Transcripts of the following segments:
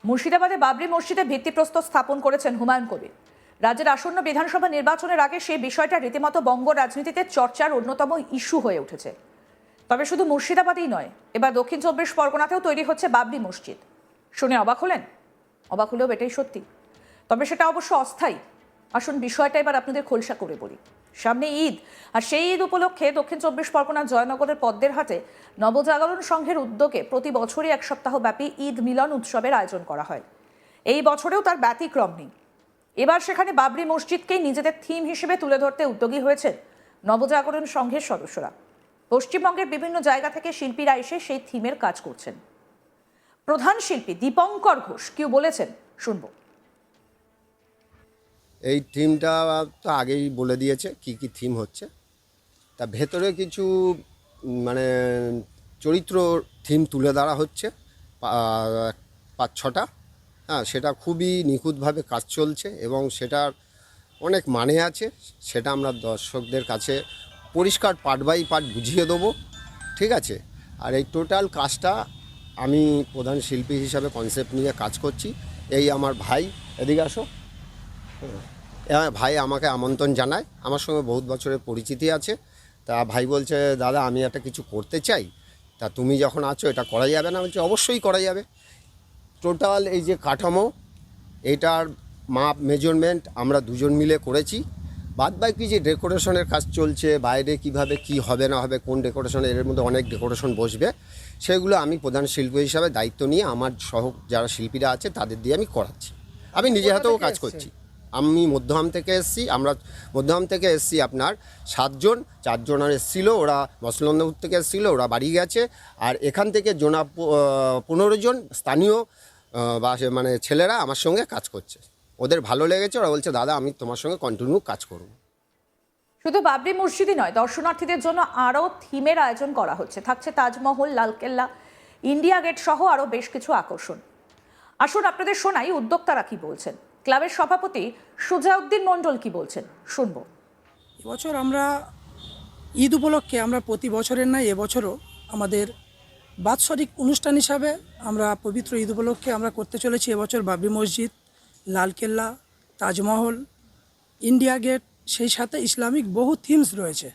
মুর্শিদাবাদে বাবরি মসজিদে ভিত্তিপ্রস্তর স্থাপন করেছেন হুমায়ুন কবির। রাজ্যের আসন্ন বিধানসভা নির্বাচনের আগে সেই বিষয়টা রীতিমতো বঙ্গ রাজনীতিতে চর্চার অন্যতম ইস্যু হয়ে উঠেছে। তবে শুধু মুর্শিদাবাদেই নয়, এবার দক্ষিণ 24 পরগনাতেও তৈরি হচ্ছে বাবরি মসজিদ। শুনে অবাক হলেন? অবাক হলেও এটাই সত্যি। তবে সেটা অবশ্য অস্থায়ী। আসুন বিষয়টা এবার আপনাদের খোলসা করে বলি। সামনে ঈদ, আর সেই ঈদ উপলক্ষে দক্ষিণ 24 পরগনার জয়নগরের পদ্মেরহাটে নবজাগরণ সংঘের উদ্যোগে প্রতি বছরই এক সপ্তাহ ব্যাপী ঈদ মিলন উৎসবের আয়োজন করা হয়। এই বছরেও তার ব্যতিক্রম নেই। এবার সেখানে বাবরি মসজিদকেই নিজেদের থিম হিসেবে তুলে ধরতে উদ্যোগী হয়েছে নবজাগরণ সংঘের সদস্যরা। পশ্চিমবঙ্গের বিভিন্ন জায়গা থেকে শিল্পীরা এসে সেই থিমের কাজ করছেন। প্রধান শিল্পী দীপঙ্কর ঘোষ কি বলেছেন শুনবো। এই থিমটা তো আগেই বলে দিয়েছে কি কি থিম হচ্ছে। তা ভেতরে কিছু মানে চরিত্র থিম তুলে ধরা হচ্ছে 5-6টা। হ্যাঁ, সেটা খুবই নিখুঁতভাবে কাজ চলছে এবং সেটার অনেক মানে আছে। সেটা আমরা দর্শকদের কাছে পরিষ্কার পার্ট বাই পার্ট বুঝিয়ে দেবো, ঠিক আছে। আর এই টোটাল কাজটা আমি প্রধান শিল্পী হিসাবে কনসেপ্ট নিয়ে কাজ করছি। এই আমার ভাই, এদিকে আসো। ভাই আমাকে আমন্ত্রণ জানায়, আমার সঙ্গে বহুত বছরের পরিচিতি আছে। তা ভাই বলছে, দাদা আমি একটা কিছু করতে চাই, তা তুমি যখন আছো এটা করা যাবে না? বলছে অবশ্যই করা যাবে। টোটাল এই যে কাঠামো, এটার মাপ মেজারমেন্ট আমরা দুজন মিলে করেছি। বাদ বাকি যে ডেকোরেশনের কাজ চলছে, বাইরে কিভাবে কি হবে না হবে, কোন ডেকোরেশন, এর মধ্যে অনেক ডেকোরেশন বসবে, সেগুলো আমি প্রধান শিল্পী হিসাবে দায়িত্ব নিয়ে আমার সহ যারা শিল্পীরা আছে তাদের দিয়ে আমি করাচ্ছি। আমি নিজে হাতেও কাজ করছি। আমি মধ্যহাম থেকে এসেছি, আমরা মধ্যহাম থেকে এসেছি আপনার 7 জন, 4 জন আর এসেছিলো, ওরা মসলন্দপুর থেকে এসেছিলো, ওরা বাড়ি গেছে। আর এখান থেকে 15 জন স্থানীয় বা মানে ছেলেরা আমার সঙ্গে কাজ করছে। ওদের ভালো লেগেছে, ওরা বলছে দাদা আমি তোমার সঙ্গে কন্টিনিউ কাজ করব। শুধু বাবরি মসজিদই নয়, দর্শনার্থীদের জন্য আরও থিমের আয়োজন করা হচ্ছে। থাকছে তাজমহল, লালকেল্লা, ইন্ডিয়া গেট সহ আরও বেশ কিছু আকর্ষণ। আসুন আপনাদের শোনাই উদ্যোক্তারা কি বলছেন। ক্লাবের সভাপতি সুজাউদ্দিন মণ্ডল কি বলছেন শুনবো। এবছর আমরা ঈদ উপলক্ষে আমরা প্রতি বছরের নয় এবছরও আমাদের বাৎসরিক অনুষ্ঠান হিসাবে আমরা পবিত্র ঈদ উপলক্ষে আমরা করতে চলেছি এবছর বাবরি মসজিদ, লালকেল্লা, তাজমহল, ইন্ডিয়া গেট, সেই সাথে ইসলামিক বহু থিমস রয়েছে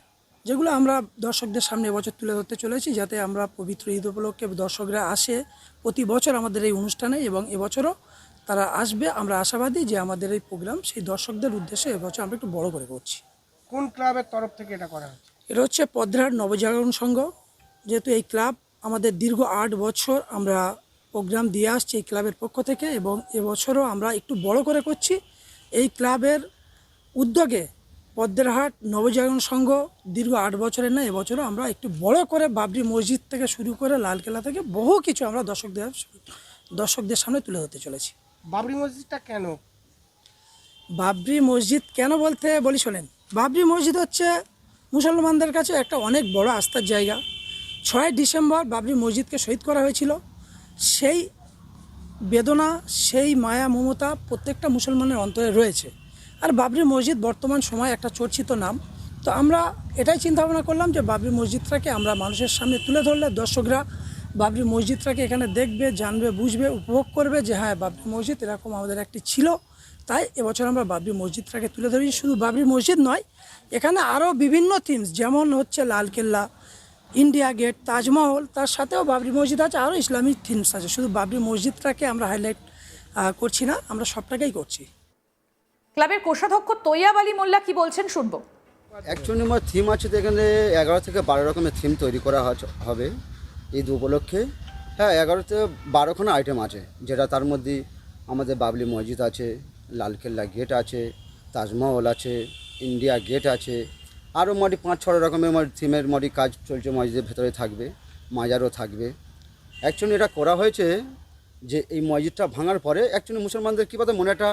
যেগুলো আমরা দর্শকদের সামনে এবছর তুলে ধরতে চলেছি, যাতে আমরা পবিত্র ঈদ উপলক্ষে দর্শকরা আসে প্রতি বছর আমাদের এই অনুষ্ঠানে, এবং এবছরও তারা আসবে। আমরা আশাবাদী যে আমাদের এই প্রোগ্রাম সেই দর্শকদের উদ্দেশ্যে এবছর আমরা একটু বড় করে করছি। কোন ক্লাবের তরফ থেকে এটা করা হচ্ছে? এটা হচ্ছে পদ্মহাট নবজাগরণ সংঘ। যেহেতু এই ক্লাব আমাদের দীর্ঘ 8 বছর আমরা প্রোগ্রাম দিয়ে আসছি এই ক্লাবের পক্ষ থেকে, এবং এবছরও আমরা একটু বড় করে করছি। এই ক্লাবের উদ্যোগে পদ্মহাট নবজাগরণ সংঘ দীর্ঘ 8 বছরের না, এবছরও আমরা একটু বড় করে বাবরি মসজিদ থেকে শুরু করে লালকেল্লা থেকে বহু কিছু আমরা দর্শকদের সামনে তুলে ধরতে চলেছি। বাবরি মসজিদটা কেন? বাবরি মসজিদ কেন বলি শোনেন। বাবরি মসজিদ হচ্ছে মুসলমানদের কাছে একটা অনেক বড় আস্থার জায়গা। 6 ডিসেম্বর বাবরি মসজিদকে শহীদ করা হয়েছিল। সেই বেদনা, সেই মায়া মমতা প্রত্যেকটা মুসলমানের অন্তরে রয়েছে। আর বাবরি মসজিদ বর্তমান সময় একটা চর্চিত নাম। তো আমরা এটাই চিন্তা ভাবনা করলাম যে বাবরি মসজিদটাকে আমরা মানুষের সামনে তুলে ধরলে দর্শকরা বাবরি মসজিদটাকে এখানে দেখবে, জানবে, বুঝবে, উপভোগ করবে যে হ্যাঁ বাবরি মসজিদ এরকম আমাদের একটি ছিল। তাই এবছর আমরা বাবরি মসজিদটাকে তুলে ধরি। শুধু বাবরি মসজিদ নয়, এখানে আরও বিভিন্ন থিমস, যেমন হচ্ছে লালকেল্লা, ইন্ডিয়া গেট, তাজমহল, তার সাথেও বাবরি মসজিদ আছে, আরও ইসলামিক থিমস আছে। শুধু বাবরি মসজিদটাকে আমরা হাইলাইট করছি না, আমরা সবটাকেই করছি। ক্লাবের কোষাধ্যক্ষ তৈয়াব আলী মোল্লা কি বলছেন শুনবো। অ্যাকচুয়ালি আমার থিম আছে তো এখানে 11 থেকে 12 রকমের থিম তৈরি করা হবে ঈদ উপলক্ষে। হ্যাঁ, 11 থেকে 12খানা আইটেম আছে, যেটা তার মধ্যে আমাদের বাবরি মসজিদ আছে, লালকেল্লা গেট আছে, তাজমহল আছে, ইন্ডিয়া গেট আছে, আরও 5-6 রকমের থিমের কাজ চলছে। মসজিদের ভেতরে থাকবে, মাজারও থাকবে। অ্যাকচুয়ালি এটা করা হয়েছে যে এই মসজিদটা ভাঙার পরে অ্যাকচুয়ালি মুসলমানদের কী বলতে মনে একটা,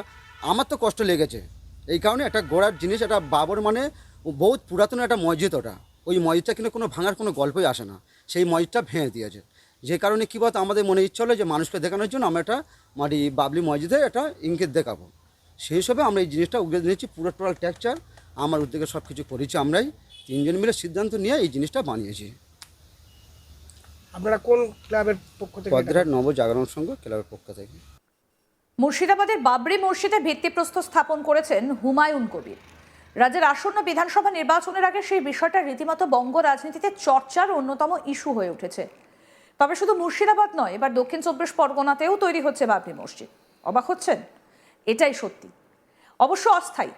আমার তো কষ্ট লেগেছে এই কারণে। একটা গোড়ার জিনিস, একটা বাবর মানে বহুত পুরাতন একটা মসজিদ, ওটা ওই মসজিদটা কিন্তু কোনো ভাঙার কোনো গল্পই আসে না। সেই মসজিদটা ভেঙে দিয়েছে, যে কারণে কী বলতো আমাদের মনে ইচ্ছা হলো যে মানুষকে দেখানোর জন্য আমরা একটা বাবরি মসজিদে একটা ইঙ্গিত দেখাবো। সেই হিসাবে আমরা এই জিনিসটা উগিয়ে দিয়েছি। পুরো টোটাল টেক্সচার আমার উদ্যোগে সব কিছু করেছি। আমরাই 3 জন মিলে সিদ্ধান্ত নিয়ে এই জিনিসটা বানিয়েছি। আপনারা কোন ক্লাবের পক্ষ থেকে? পদ্মহাট নবজাগরণ সংঘ ক্লাবের পক্ষ থেকে। মুর্শিদাবাদের বাবরি মসজিদে ভিত্তিপ্রস্তর স্থাপন করেছেন হুমায়ুন কবির। রাজ্যের আসন্ন বিধানসভা নির্বাচনের আগে সেই বিষয়টা রীতিমতো বঙ্গ রাজনীতিতে চর্চার অন্যতম ইস্যু হয়ে উঠেছে। তবে শুধু মুর্শিদাবাদ নয়, এবার দক্ষিণ 24 পরগনাতেও তৈরি হচ্ছে বাবরি মসজিদ। অবাক হচ্ছেন? এটাই সত্যি, অবশ্য অস্থায়ী।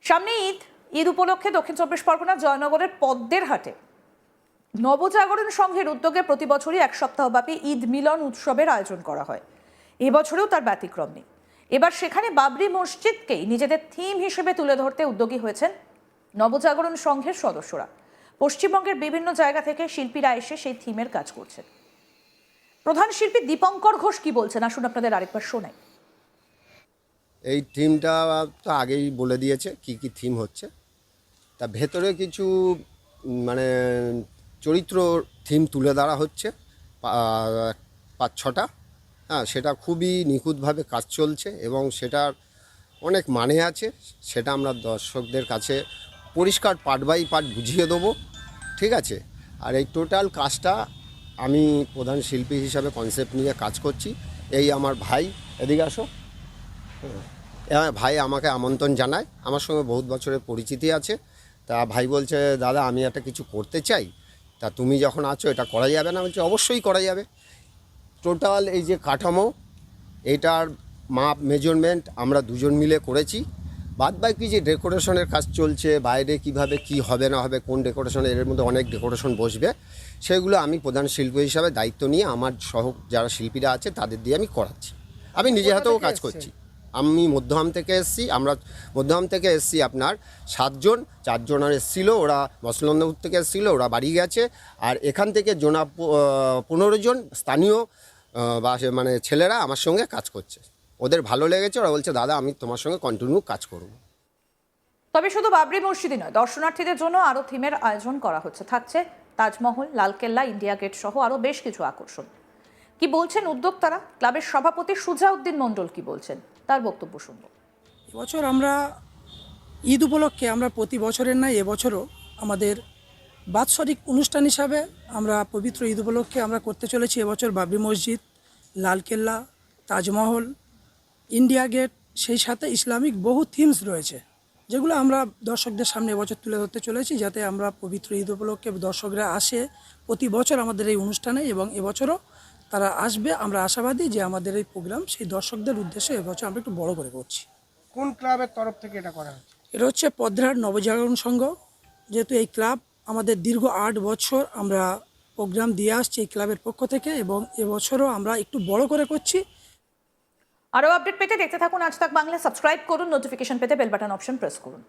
সামনে ঈদ উপলক্ষে দক্ষিণ 24 পরগনার জয়নগরের পদ্মের হাটে নবজাগরণ সংঘের উদ্যোগে প্রতি বছরই এক সপ্তাহব্যাপী ঈদ মিলন উৎসবের আয়োজন করা হয়। এবছরেও তার ব্যতিক্রম নেই। এবার সেখানে বাবরি মসজিদকেই নিজেদের থিম হিসেবে তুলে ধরতে উদ্যোগী হয়েছেন নবজাগরণ সংঘের সদস্যরা। পশ্চিমবঙ্গের বিভিন্ন জায়গা থেকে শিল্পীরা এসে সেই থিমের কাজ করছেন। প্রধান শিল্পী দীপঙ্কর ঘোষ কি বলছেন, আসুন আপনাদের আরেকবার শোনাই। এই থিমটা তো আগেই বলে দিয়েছে কি কি থিম হচ্ছে। তা ভেতরে কিছু মানে চরিত্র থিম তুলে ধরা হচ্ছে 5-6টা। হ্যাঁ, সেটা খুবই নিখুঁতভাবে কাজ চলছে এবং সেটার অনেক মানে আছে। সেটা আমরা দর্শকদের কাছে পরিষ্কার পার্ট বাই পার্ট বুঝিয়ে দেবো, ঠিক আছে। আর এই টোটাল কাজটা আমি প্রধান শিল্পী হিসাবে কনসেপ্ট নিয়ে কাজ করছি। এই আমার ভাই, এদিকে আসো। হ্যাঁ, ভাই আমাকে আমন্ত্রণ জানায়, আমার সঙ্গে বহুত বছরের পরিচিতি আছে। তা ভাই বলছে, দাদা আমি একটা কিছু করতে চাই, তা তুমি যখন আছো এটা করা যাবে না? বলছে অবশ্যই করা যাবে। টোটাল এই যে কাঠামো, এটার মাপ মেজারমেন্ট আমরা দুজন মিলে করেছি। বাদ বাকি যে ডেকোরেশনের কাজ চলছে, বাইরে কিভাবে কি হবে না হবে, কোন ডেকোরেশন, এর মধ্যে অনেক ডেকোরেশন বসবে, সেগুলো আমি প্রধান শিল্পী হিসাবে দায়িত্ব নিয়ে আমার সহ যারা শিল্পীরা আছে তাদের দিয়ে আমি করাচ্ছি। আমি নিজে হাতেও কাজ করছি। আমি মধ্যহাম থেকে এসেছি, আমরা মধ্যহাম থেকে এসেছি আপনার 7 জন, 4 জন আর এসেছিলো, ওরা মসলন্দপুর থেকে এসেছিলো, ওরা বাড়ি গেছে। আর এখান থেকে 15 জন স্থানীয় বা মানে ছেলেরা আমার সঙ্গে কাজ করছে। ওদের ভালো লেগেছে, ওরা বলছে দাদা আমি তোমার সঙ্গে কন্টিনিউ কাজ করব। তবে শুধু বাবরি মসজিদই নয়, দর্শনার্থীদের জন্য আরো থিমের আয়োজন করা হচ্ছে। থাকছে তাজমহল, লালকেল্লা, ইন্ডিয়া গেট সহ আরো বেশ কিছু আকর্ষণ। কি বলছেন উদ্যোক্তারা? ক্লাবের সভাপতি সুজাউদ্দিন মণ্ডল কি বলছেন, তার বক্তব্য শুনব। এবছর আমরা ঈদ উপলক্ষে আমরা প্রতি বছরের নয় এবছরও আমাদের বাৎসরিক অনুষ্ঠান হিসাবে আমরা পবিত্র ঈদ উপলক্ষে আমরা করতে চলেছি এবছর বাবরি মসজিদ, লালকেল্লা, তাজমহল, ইন্ডিয়া গেট, সেই সাথে ইসলামিক বহু থিমস রয়েছে যেগুলো আমরা দর্শকদের সামনে এবছর তুলে ধরতে চলেছি, যাতে আমরা পবিত্র ঈদ উপলক্ষে দর্শকরা আসে প্রতি বছর আমাদের এই অনুষ্ঠানে, এবং এবছরও তারা আসবে। আমরা আশাবাদী যে আমাদের এই প্রোগ্রাম সেই দর্শকদের উদ্দেশ্যে এবছর আমরা একটু বড় করে করছি। কোন ক্লাবের তরফ থেকে এটা করা হচ্ছে? এটা হচ্ছে পদ্মহাট নবজাগরণ সংঘ। যেহেতু এই ক্লাব আমাদের দীর্ঘ 8 বছর আমরা প্রোগ্রাম দিয়ে আসছি এই ক্লাবের পক্ষ থেকে, এবং এবছরও আমরা একটু বড় করে করছি। আরও আপডেট পেতে দেখতে থাকুন আজ তাক বাংলা। সাবস্ক্রাইব করুন, নোটিফিকেশন পেতে বেল বাটন অপশন প্রেস করুন।